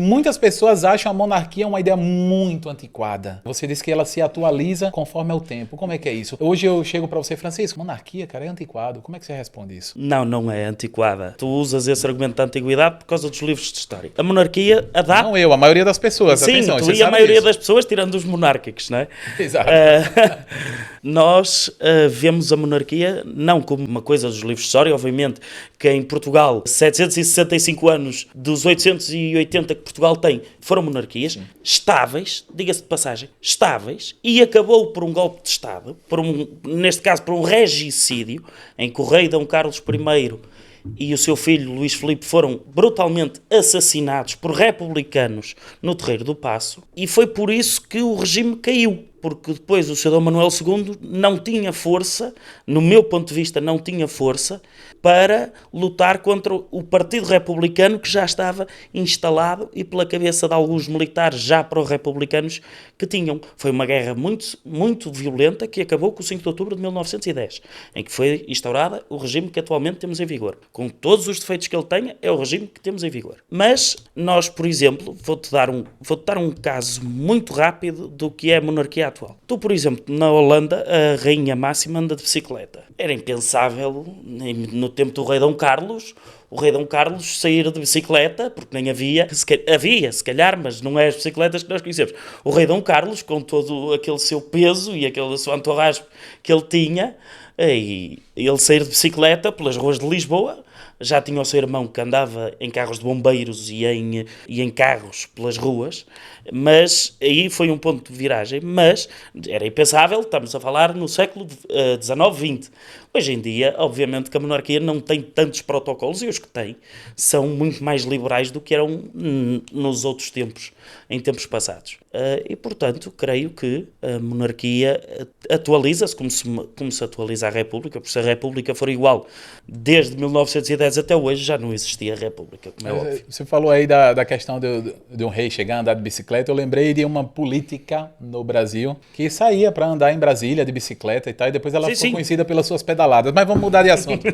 Muitas pessoas acham a monarquia uma ideia muito antiquada. Você disse que ela se atualiza conforme o tempo. Como é que é isso? Hoje eu chego pra você, Francisco, monarquia, cara, é antiquado. Como é que você responde isso? Não, não é antiquada. Tu usas esse argumento da antiguidade por causa dos livros de história. A monarquia adapta... Não eu, a maioria das pessoas. Sim, atenção, tu você e a sabe maioria disso. das pessoas, tirando os monárquicos, não é? Exato. Nós vemos a monarquia não como uma coisa dos livros de história, obviamente, que em Portugal, 765 anos dos 880 que Portugal tem, foram monarquias estáveis, diga-se de passagem, estáveis, e acabou por um golpe de Estado, neste caso por um regicídio, em que o rei Dom Carlos I e o seu filho Luís Filipe foram brutalmente assassinados por republicanos no Terreiro do Paço, e foi por isso que o regime caiu. Porque depois o Sr. Dom Manuel II não tinha força, no meu ponto de vista, não tinha força para lutar contra o Partido Republicano que já estava instalado e pela cabeça de alguns militares já pró-republicanos que tinham. Foi uma guerra muito, muito violenta que acabou com o 5 de outubro de 1910, em que foi instaurada o regime que atualmente temos em vigor. Com todos os defeitos que ele tenha, é o regime que temos em vigor. Mas nós, por exemplo, vou-te dar um caso muito rápido do que é a monarquia atual. Tu, por exemplo, na Holanda, a rainha máxima anda de bicicleta. Era impensável, no tempo do rei Dom Carlos, o rei Dom Carlos sair de bicicleta, porque nem havia, se calhar, mas não é as bicicletas que nós conhecemos. O rei Dom Carlos, com todo aquele seu peso e aquele seu entourage que ele tinha, e ele sair de bicicleta pelas ruas de Lisboa, já tinha o seu irmão que andava em carros de bombeiros e em carros pelas ruas, mas aí foi um ponto de viragem, mas era impensável, estamos a falar no século XIX, XX. Hoje em dia, obviamente que a monarquia não tem tantos protocolos, e os que tem são muito mais liberais do que eram nos outros tempos, em tempos passados. E, portanto, creio que a monarquia atualiza-se como se atualiza a República, porque se a República for igual desde 1910 até hoje, já não existia a República, como é óbvio. Você falou aí da questão de um rei chegar a andar de bicicleta. Eu lembrei de uma política no Brasil que saía para andar em Brasília de bicicleta e tal, e depois ela ficou conhecida pelas suas pedaladas. Mas vamos mudar de assunto.